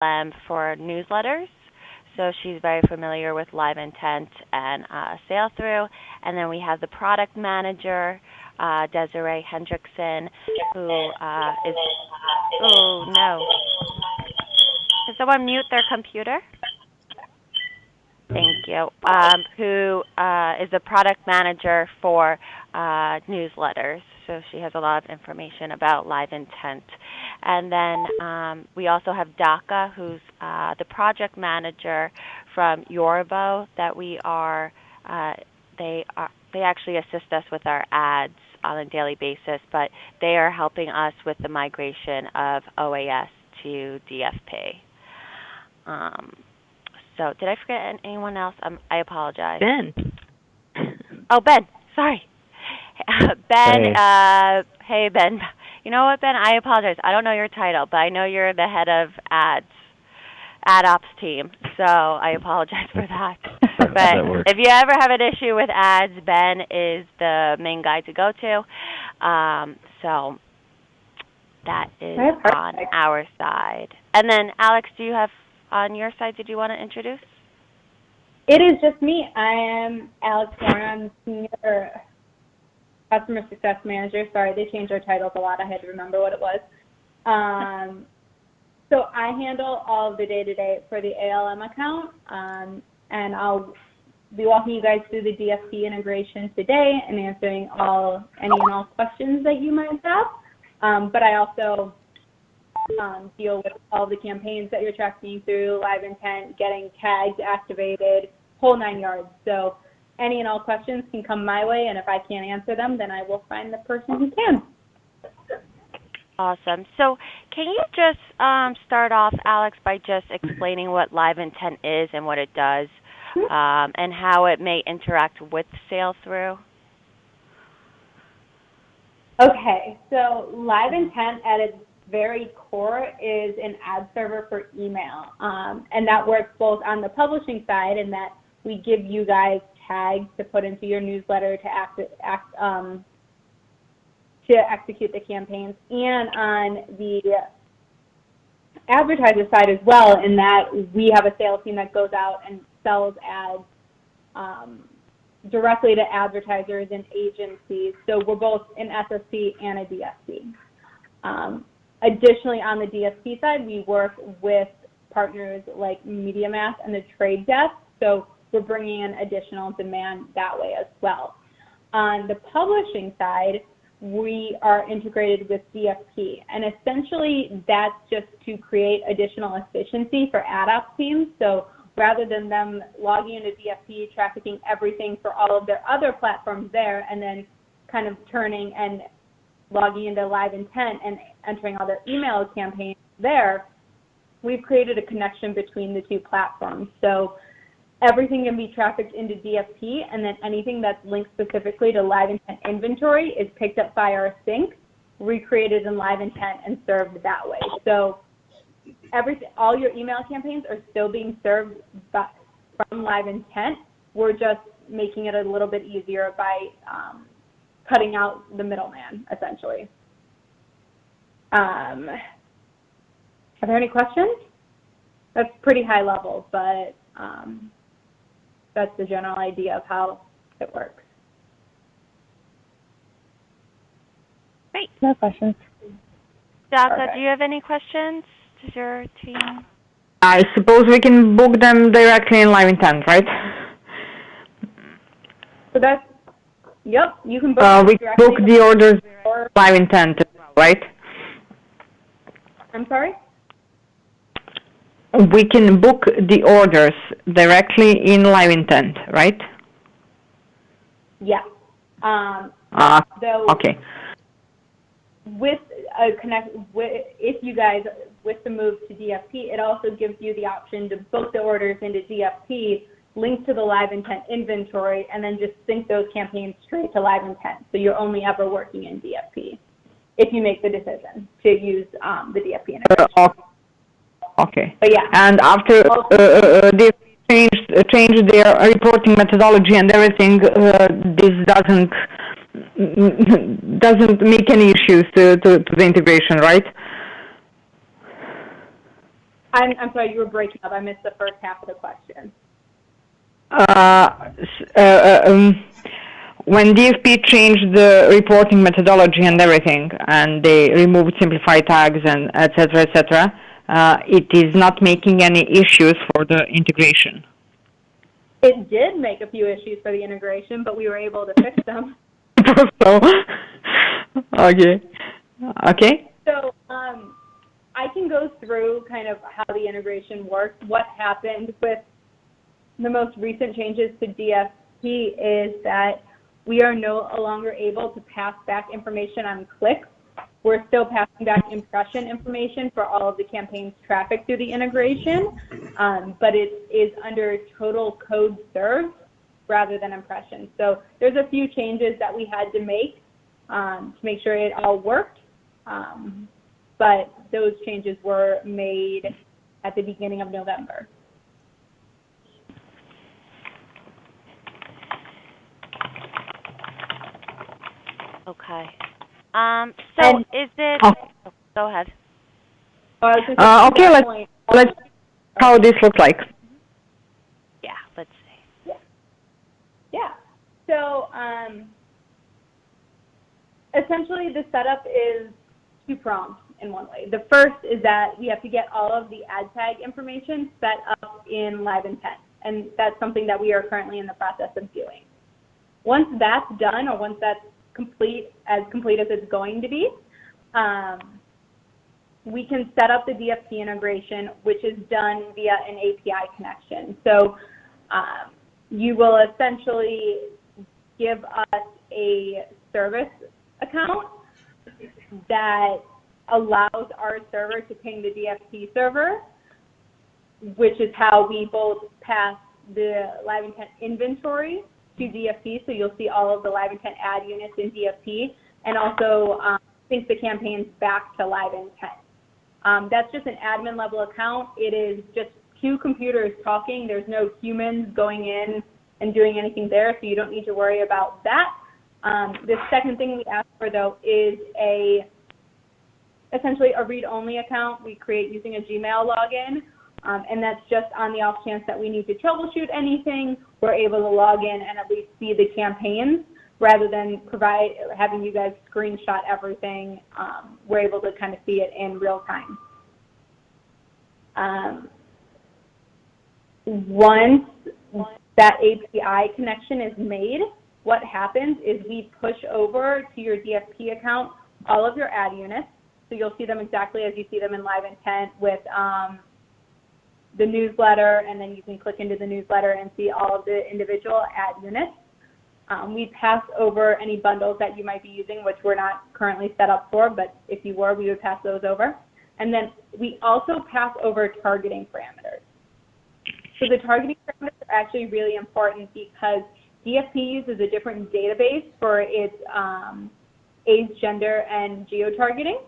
for newsletters. So she's very familiar with Live Intent and Sail Through. And then we have the product manager, Desiree Hendrickson, who is, oh no. Can someone mute their computer? Thank you. Who is the product manager for newsletters. So she has a lot of information about Live Intent. And then we also have Daka, who's the project manager from Yorvo. That we are, they actually assist us with our ads on a daily basis, but they are helping us with the migration of OAS to DFP. So did I forget anyone else? I apologize. Ben. Oh, Ben. Sorry. Ben, Hey. Hey, Ben. You know what, Ben? I apologize. I don't know your title, but I know you're the head of ad ops team, so I apologize for that. But if you ever have an issue with ads, Ben is the main guy to go to. So that is on our side. And then, Alex, do you have on your side, did you want to introduce? It is just me. I am Alex Warner. I'm the Senior Customer Success Manager. Sorry, they changed their titles a lot. I had to remember what it was. So I handle all of the day-to-day for the ALM account, and I'll be walking you guys through the DFP integration today and answering any and all questions that you might have. But I also deal with all the campaigns that you're tracking through Live Intent, getting tagged, activated, whole 9 yards. So any and all questions can come my way, and if I can't answer them, then I will find the person who can. Awesome. So can you just start off, Alex, by just explaining what Live Intent is and what it does, and how it may interact with Sail Through? Okay, so Live Intent at its very core is an ad server for email, and that works both on the publishing side in that we give you guys tags to put into your newsletter to execute the campaigns, and on the advertiser side as well, in that we have a sales team that goes out and sells ads directly to advertisers and agencies. So we're both an SSP and a DSP. Additionally, on the DSP side, we work with partners like MediaMath and the Trade Desk, so we're bringing in additional demand that way as well. On the publishing side, we are integrated with DFP, and essentially that's just to create additional efficiency for ad ops teams. So rather than them logging into DFP, trafficking everything for all of their other platforms there, and then kind of turning and logging into Live Intent and entering all their email campaigns there, we've created a connection between the two platforms. So everything can be trafficked into DFP, and then anything that's linked specifically to Live Intent inventory is picked up by our sync, recreated in Live Intent, and served that way. So all your email campaigns are still being served from Live Intent. We're just making it a little bit easier by cutting out the middleman, essentially. Are there any questions? That's pretty high level, but that's the general idea of how it works. Great. No questions. Daka, do you have any questions? Does your team? I suppose we can book them directly in Live Intent, right? So that's, yep, you can book we directly. book the orders Live Intent, right? I'm sorry? We can book the orders directly in Live Intent, right? Yeah. Okay. If you guys, with the move to DFP, it also gives you the option to book the orders into DFP, link to the Live Intent inventory, and then just sync those campaigns straight to Live Intent. So you're only ever working in DFP if you make the decision to use the DFP integration. Okay. But yeah. And after they changed their reporting methodology and everything, this doesn't make any issues to the integration, right? I'm sorry, you were breaking up. I missed the first half of the question. When DFP changed the reporting methodology and everything, and they removed simplified tags and et cetera, it is not making any issues for the integration. It did make a few issues for the integration, but we were able to fix them. So, okay. So I can go through kind of how the integration works. What happened with the most recent changes to DFP is that we are no longer able to pass back information on clicks. We're still passing back impression information for all of the campaign's traffic through the integration, but it is under total code served rather than impressions. So there's a few changes that we had to make sure it all worked, but those changes were made at the beginning of November. Okay. So is it? Oh. Go ahead. Okay, let's how this looks like. Yeah, let's see. Yeah. So essentially, the setup is two-pronged in one way. The first is that we have to get all of the ad tag information set up in Live Intent, and that's something that we are currently in the process of doing. Once that's done, or once that's complete as it's going to be, we can set up the DFP integration, which is done via an API connection. So you will essentially give us a service account that allows our server to ping the DFP server, which is how we both pass the Live Intent inventory to DFP, so you'll see all of the Live Intent ad units in DFP, and also sync the campaigns back to Live Intent. That's just an admin level account. It is just two computers talking. There's no humans going in and doing anything there, so you don't need to worry about that. The second thing we ask for, though, is essentially a read-only account we create using a Gmail login, and that's just on the off chance that we need to troubleshoot anything. We're able to log in and at least see the campaigns rather than having you guys screenshot everything. We're able to kind of see it in real time. Once that API connection is made, what happens is we push over to your DFP account all of your ad units. So you'll see them exactly as you see them in Live Intent with the newsletter, and then you can click into the newsletter and see all of the individual ad units. We pass over any bundles that you might be using, which we're not currently set up for, but if you were, we would pass those over. And then we also pass over targeting parameters. So the targeting parameters are actually really important because DFP uses a different database for its age, gender, and geo-targeting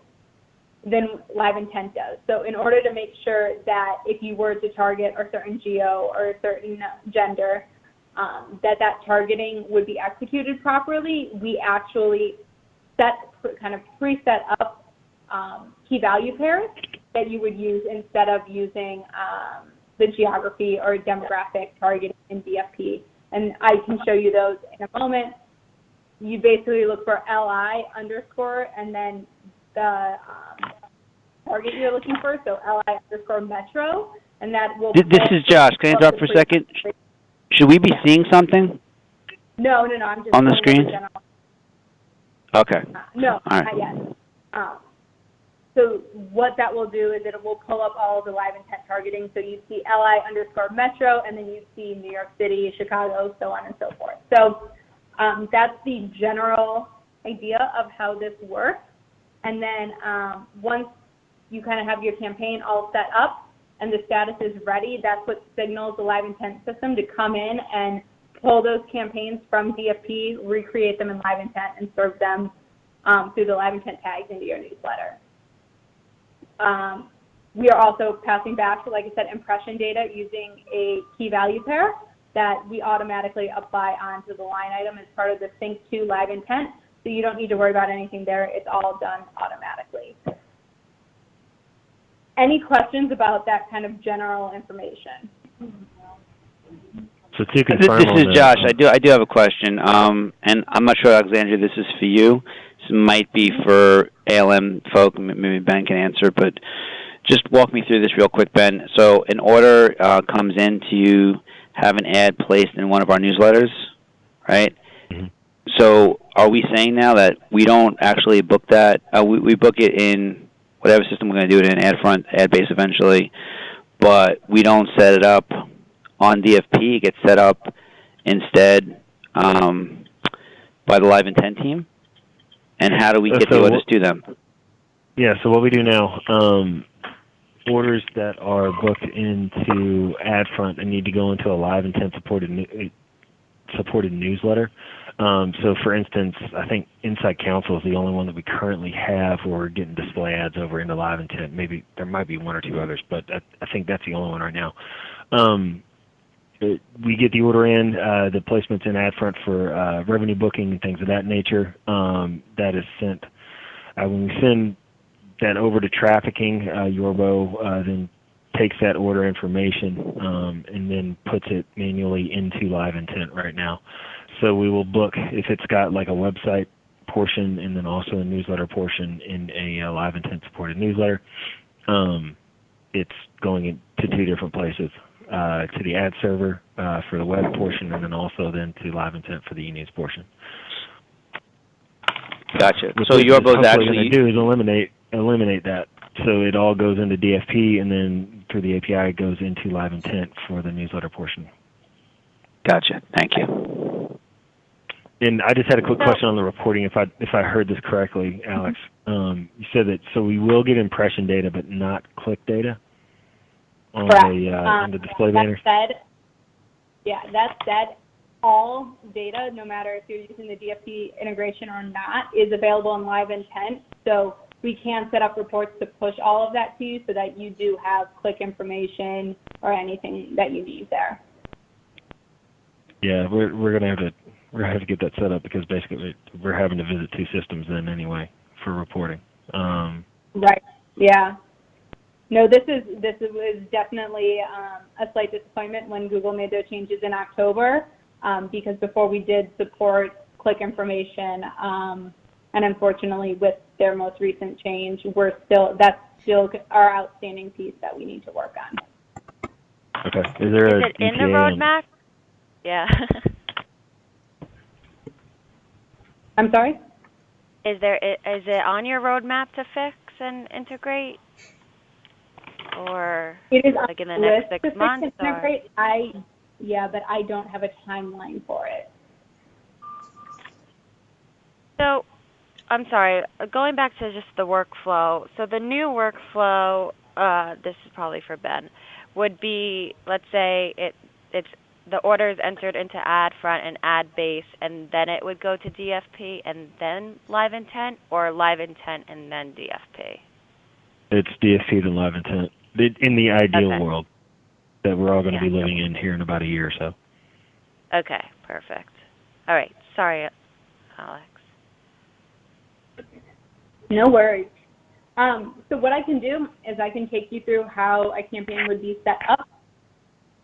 than Live Intent does. So in order to make sure that if you were to target a certain geo or a certain gender, that targeting would be executed properly, we actually kind of preset up key value pairs that you would use instead of using the geography or demographic targeting in DFP. And I can show you those in a moment. You basically look for LI underscore and then the target you're looking for, so LI underscore metro, and that will... This is Josh. Can I interrupt for a second? Should we be seeing something? No, I'm just... On the screen? Okay. No, all right. Not yet. So what that will do is it will pull up all of the Live Intent targeting, so you see LI underscore metro, and then you see New York City, Chicago, so on and so forth. So that's the general idea of how this works. And then once you kind of have your campaign all set up and the status is ready, that's what signals the Live Intent system to come in and pull those campaigns from DFP, recreate them in Live Intent, and serve them through the Live Intent tags into your newsletter. We are also passing back, like I said, impression data using a key value pair that we automatically apply onto the line item as part of the sync to Live Intent. So you don't need to worry about anything there. It's all done automatically. Any questions about that kind of general information? So to confirm, this is Josh. I do have a question, and I'm not sure, Alexandria, this is for you. This might be for ALM folk. Maybe Ben can answer, but just walk me through this real quick, Ben. So an order comes in to have an ad placed in one of our newsletters, right? Mm-hmm. So are we saying now that we don't actually book that? We book it in whatever system we're going to do it in, AdBase eventually, but we don't set it up on DFP. It gets set up instead by the Live Intent team? And how do we get the orders to them? Yeah, so what we do now, orders that are booked into AdFront and need to go into a Live Intent supported newsletter. So, for instance, I think Inside Counsel is the only one that we currently have where we're getting display ads over into Live Intent. Maybe there might be one or two others, but I think that's the only one right now. We get the order in, the placement's in AdFront for revenue booking and things of that nature. That is sent. When we send that over to trafficking, Yorbo then takes that order information and then puts it manually into Live Intent right now. So we will book, if it's got like a website portion and then also a newsletter portion in a Live Intent supported newsletter, it's going into two different places, to the ad server for the web portion and then also then to Live Intent for the e-news portion. Gotcha. So Yorbo's actually going to do is eliminate that. So it all goes into DFP and then through the API it goes into Live Intent for the newsletter portion. Gotcha. Thank you. And I just had a quick question on the reporting, if I heard this correctly, Alex. You said that so we will get impression data, but not click data on the display banner. That said, all data, no matter if you're using the DFP integration or not, is available in Live Intent. So we can set up reports to push all of that to you, so that you do have click information or anything that you need there. Yeah, we're gonna have to get that set up because basically we're having to visit two systems then anyway for reporting. Right. Yeah. No, this was definitely a slight disappointment when Google made their changes in October, because before we did support click information, and unfortunately with their most recent change, that's still our outstanding piece that we need to work on. Okay. Is it in the roadmap? Yeah. I'm sorry? Is it on your roadmap to fix and integrate? Or it is like in the next 6 months? But I don't have a timeline for it. So, I'm sorry, going back to just the workflow. So the new workflow, this is probably for Ben, would be, let's say it's the orders entered into AdFront and AdBase, and then it would go to DFP and then Live Intent, or Live Intent and then DFP? It's DFP then Live Intent. In the ideal world that we're all going to be living in here in about a year or so. Okay, perfect. All right, sorry, Alex. No worries. So what I can do is I can take you through how a campaign would be set up.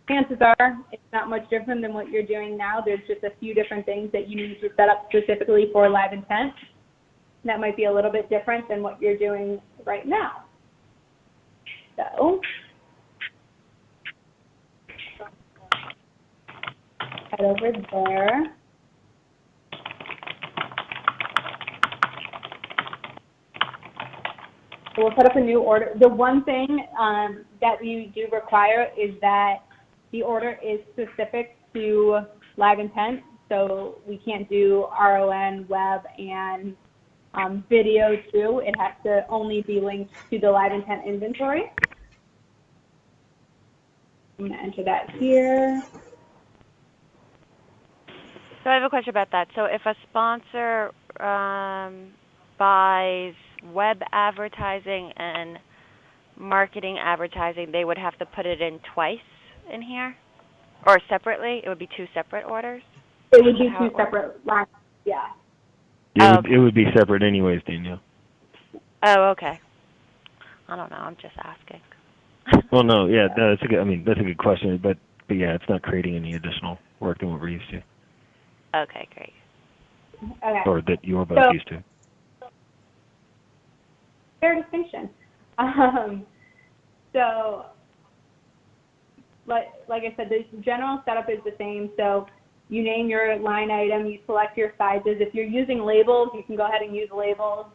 Chances are it's not much different than what you're doing now. There's just a few different things that you need to set up specifically for Live Intent. That might be a little bit different than what you're doing right now. So head over there. So we'll set up a new order. The one thing that we do require is that the order is specific to Live Intent. So we can't do RON, web, and video too. It has to only be linked to the Live Intent inventory. I'm going to enter that here. So I have a question about that. So if a sponsor buys web advertising and marketing advertising, they would have to put it in twice in here? Or separately? It would be two separate orders? It would be two separate lines, yeah. It would be separate anyways, Danielle. Oh, okay. I don't know. I'm just asking. Well, no, yeah, no, that's a good. I mean, that's a good question, but yeah, it's not creating any additional work than what we're used to, Okay, great. Okay. or that you're both So- used to. Fair distinction. So, like I said, the general setup is the same. So you name your line item, you select your sizes. If you're using labels, you can go ahead and use labels.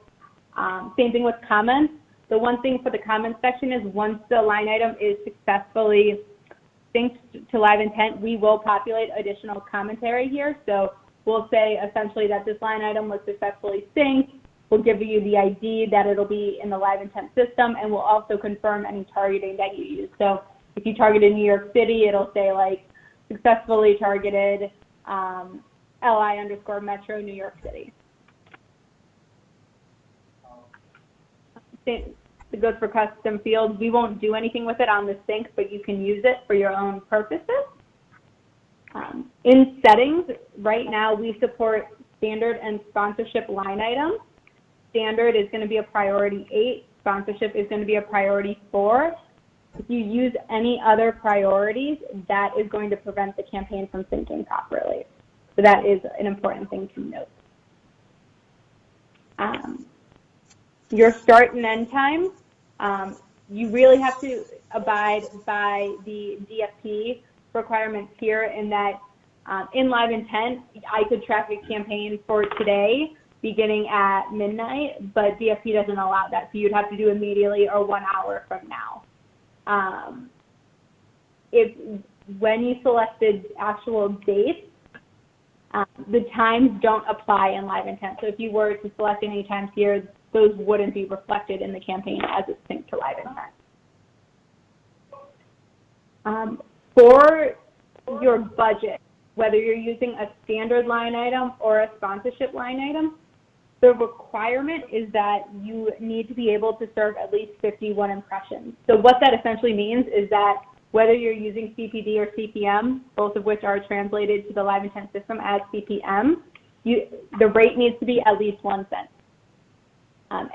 Same thing with comments. The one thing for the comments section is once the line item is successfully synced to Live Intent, we will populate additional commentary here. So we'll say essentially that this line item was successfully synced. We'll give you the ID that it'll be in the Live Intent system, and we'll also confirm any targeting that you use. So if you targeted New York City, it'll say like successfully targeted LI_Metro New York City. It goes for custom fields. We won't do anything with it on the sync, but you can use it for your own purposes. In settings, right now we support standard and sponsorship line items. Standard is going to be a priority 8. Sponsorship is going to be a priority 4. If you use any other priorities, that is going to prevent the campaign from syncing properly. So that is an important thing to note. Your start and end time, you really have to abide by the DFP requirements here in that in Live Intent, I could track a campaign for today beginning at midnight, but DFP doesn't allow that, so you'd have to do immediately or 1 hour from now. When you selected actual dates, the times don't apply in Live Intent. So if you were to select any times here, those wouldn't be reflected in the campaign as it's synced to Live Intent. For your budget, whether you're using a standard line item or a sponsorship line item, the requirement is that you need to be able to serve at least 51 impressions. So what that essentially means is that whether you're using CPD or CPM, both of which are translated to the Live Intent system as CPM, the rate needs to be at least 1 cent.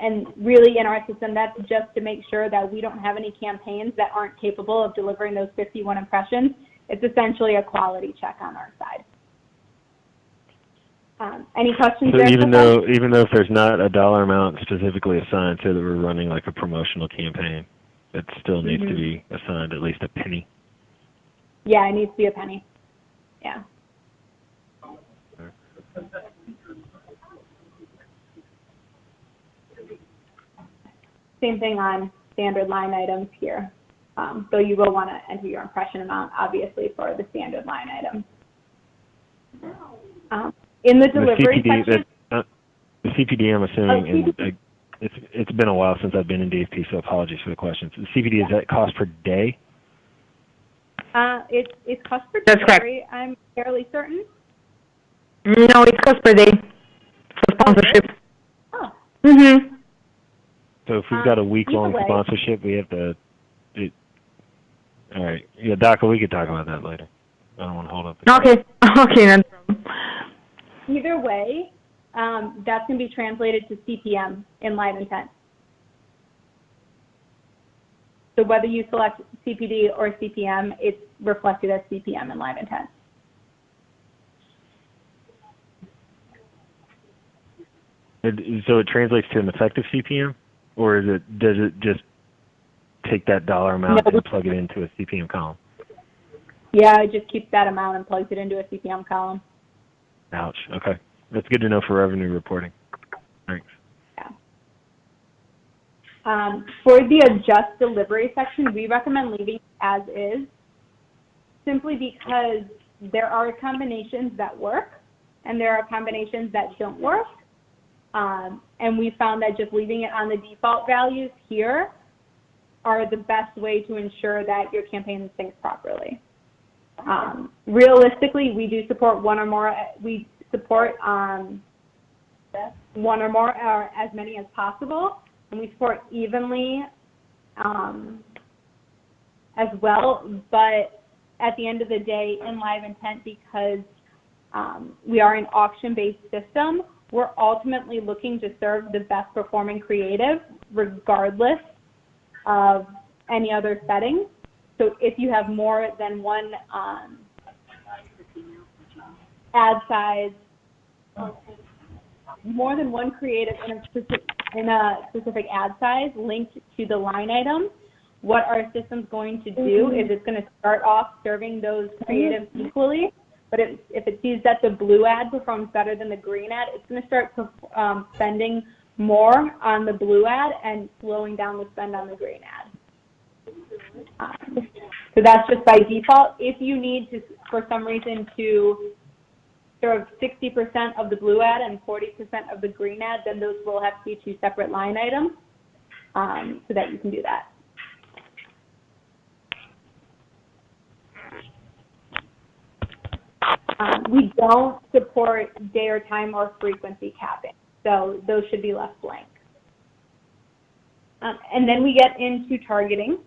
And really in our system, that's just to make sure that we don't have any campaigns that aren't capable of delivering those 51 impressions. It's essentially a quality check on our side. Any questions So there? even though if there's not a dollar amount specifically assigned to that we're running like a promotional campaign, it still needs to be assigned at least a penny. Yeah, it needs to be a penny. Yeah. Same thing on standard line items here. So you will want to enter your impression amount, obviously, for the standard line item. In the delivery section, the CPD, I'm assuming, and it's been a while since I've been in DFP, so apologies for the questions. The CPD, is that cost per day? It's cost per That's delivery, I'm fairly certain. No, it's cost per day for sponsorship. Oh. Mm-hmm. So if we've got a week-long Either way. sponsorship, we have to. All right, yeah, DACA, we could talk about that later. I don't want to hold up. Okay, okay, no problem. Either way, that's going to be translated to CPM in Live Intent. So whether you select CPD or CPM, it's reflected as CPM in Live Intent. So it translates to an effective CPM, or does it just take that dollar amount and plug it into a CPM column? Yeah, it just keeps that amount and plugs it into a CPM column. Ouch. Okay. That's good to know for revenue reporting. Thanks. Yeah. For the adjust delivery section, we recommend leaving it as is, simply because there are combinations that work and there are combinations that don't work. And we found that just leaving it on the default values here are the best way to ensure that your campaign syncs properly. Realistically, we do support one or more. We support one or more, or as many as possible, and we support evenly as well. But at the end of the day, in Live Intent, because we are an auction-based system, we're ultimately looking to serve the best performing creative, regardless of any other settings. So if you have more than one ad size, more than one creative in a specific ad size linked to the line item, what our system's going to do is it's going to start off serving those creatives equally. But if it sees that the blue ad performs better than the green ad, it's going to start spending more on the blue ad and slowing down the spend on the green ad. So that's just by default. If you need to, for some reason, to serve 60% of the blue ad and 40% of the green ad, then those will have to be two separate line items so that you can do that. We don't support day or time or frequency capping, so those should be left blank. And then we get into targeting.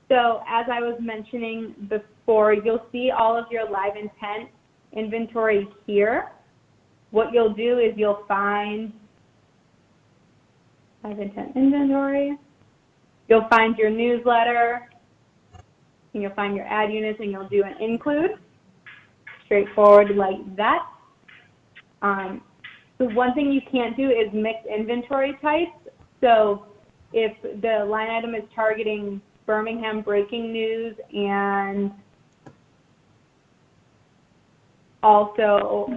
So as I was mentioning before, you'll see all of your live intent inventory here. What you'll do is you'll find live intent inventory, you'll find your newsletter, and you'll find your ad units, and you'll do an include. Straightforward like that. The one thing you can't do is mix inventory types. So if the line item is targeting Birmingham breaking news and also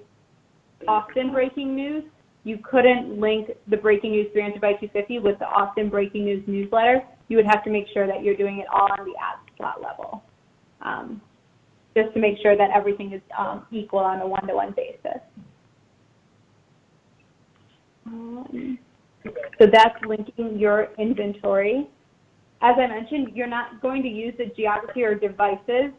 Austin breaking news, you couldn't link the breaking news 300 by 250 with the Austin breaking news newsletter. You would have to make sure that you're doing it all on the ad slot level, just to make sure that everything is equal on a one-to-one basis. So that's linking your inventory. As I mentioned, you're not going to use the geography or devices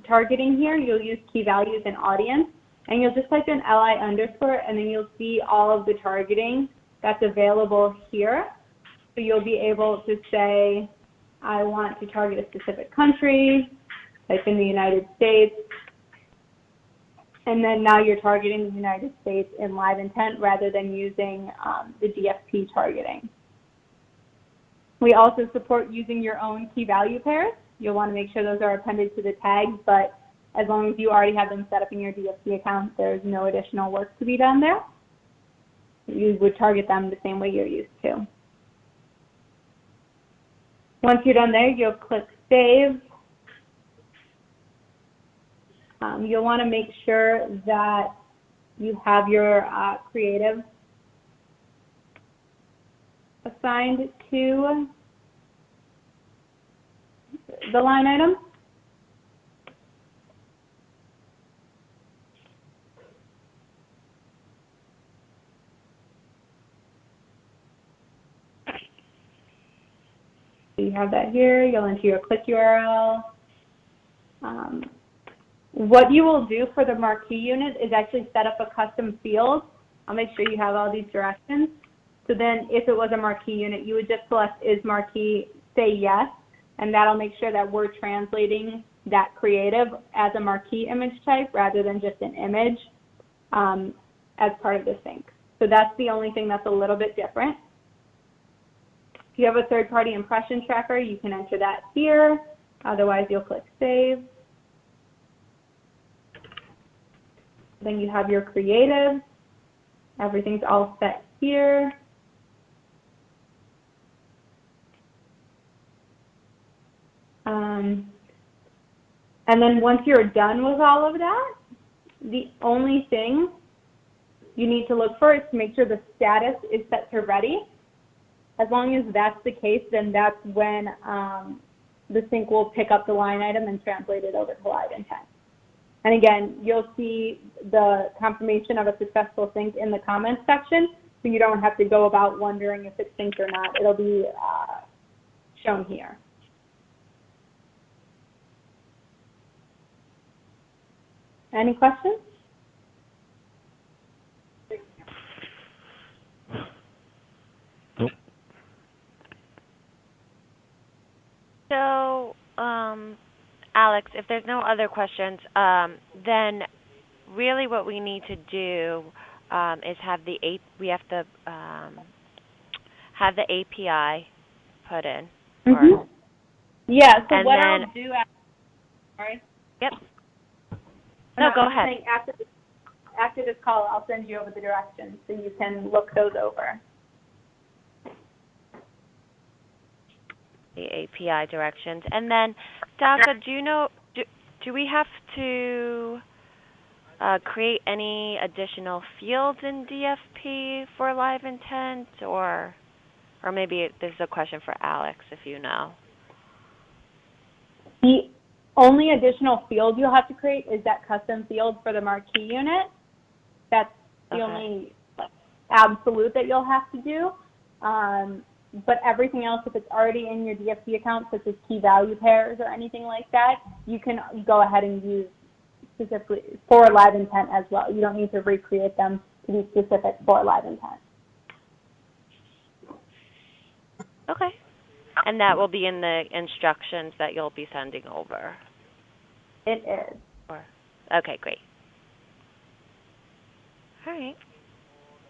targeting here. You'll use key values and audience, and you'll just type in LI underscore, and then you'll see all of the targeting that's available here. So you'll be able to say, I want to target a specific country, type in the United States, and then now you're targeting the United States in live intent rather than using the DFP targeting. We also support using your own key value pairs. You'll want to make sure those are appended to the tags, but as long as you already have them set up in your DFP account, there's no additional work to be done there. You would target them the same way you're used to. Once you're done there, you'll click Save. You'll want to make sure that you have your creative assigned to the line item. So you have that here. You'll enter your click URL. What you will do for the marquee unit is actually set up a custom field. I'll make sure you have all these directions. So then if it was a marquee unit, you would just select is marquee, say yes, and that'll make sure that we're translating that creative as a marquee image type rather than just an image as part of the sync. So that's the only thing that's a little bit different. If you have a third-party impression tracker, you can enter that here. Otherwise, you'll click Save. Then you have your creative. Everything's all set here. And then once you're done with all of that, the only thing you need to look for is to make sure the status is set to ready. As long as that's the case, then that's when the sync will pick up the line item and translate it over to live intent. And again, you'll see the confirmation of a successful sync in the comments section, so you don't have to go about wondering if it's synced or not. It'll be shown here. Any questions? Nope. So, Alex, if there's no other questions, then really what we need to do is have the API put in. Mm-hmm. Yeah, so And what then- I'll do sorry? Yep. No, go ahead. Saying after this call, I'll send you over the directions so you can look those over. The API directions. And then, Stasha, do you know, do we have to create any additional fields in DFP for live intent, or maybe this is a question for Alex, if you know. The only additional field you'll have to create is that custom field for the marquee unit. That's the only absolute that you'll have to do. But everything else, if it's already in your DFP account, such as key value pairs or anything like that, you can go ahead and use specifically for live intent as well. You don't need to recreate them to be specific for live intent. Okay. And that will be in the instructions that you'll be sending over? It is. Okay, great. All right.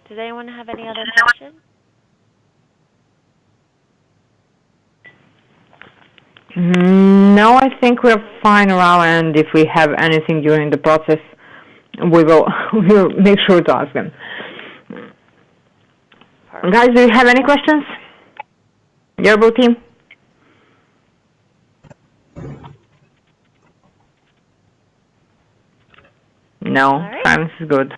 Does anyone have any other questions? No, I think we're fine around, and if we have anything during the process, we will make sure to ask them. Perfect. Guys, do you have any questions? Yearbook team? No, silence is good.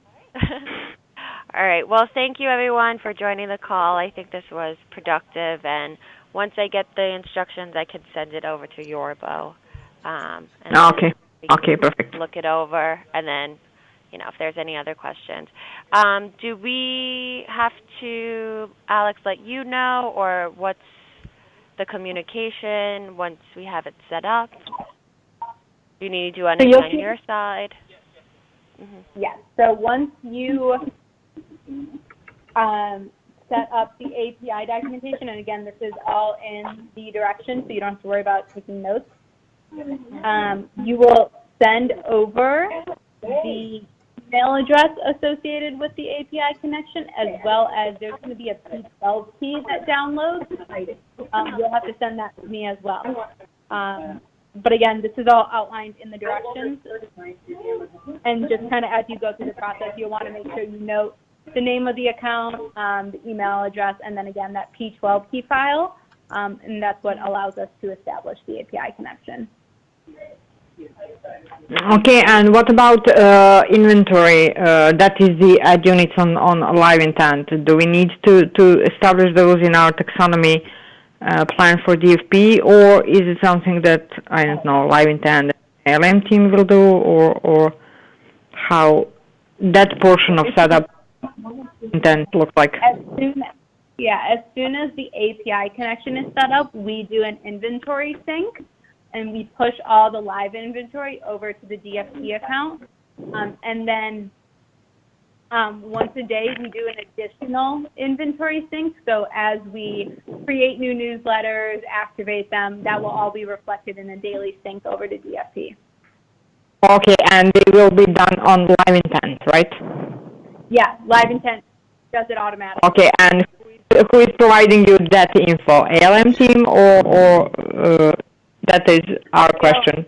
All right. Well, thank you, everyone, for joining the call. I think this was productive, and once I get the instructions, I can send it over to Yorbo. Okay. Okay, perfect. Look it over, and then, if there's any other questions. Do we have to, Alex, let you know, or what's the communication once we have it set up? Do you need to do anything on your side? Mm-hmm. Yes. So once you set up the API documentation, and again, this is all in the directions, so you don't have to worry about taking notes. You will send over the email address associated with the API connection, as well as there's going to be a P12 key that downloads. You'll have to send that to me as well. But again, this is all outlined in the directions. And just kind of as you go through the process, you'll want to make sure you note the name of the account, the email address, and then again, that P12 key file. And that's what allows us to establish the API connection. Okay, and what about inventory? That is the ad units on live intent. Do we need to establish those in our taxonomy plan for DFP, or is it something that, I don't know, live intent ALM team will do, or how that portion of setup intent looks like? As soon as the API connection is set up, we do an inventory sync, and we push all the live inventory over to the DFP account. And then once a day, we do an additional inventory sync. So as we create new newsletters, activate them, that will all be reflected in a daily sync over to DFP. Okay, and they will be done on live intent, right? Yeah, live intent does it automatically. Okay, and who is providing you that info? ALM team or that is our question?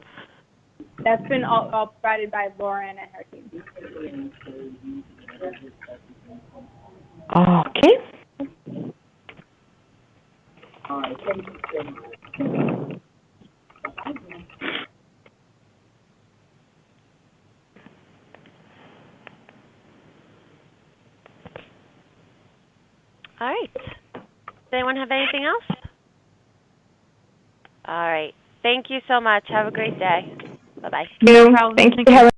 That's been all provided by Lauren and her team. Okay. All right. Does anyone have anything else? All right. Thank you so much. Have a great day. Bye-bye. No problem. Thank you.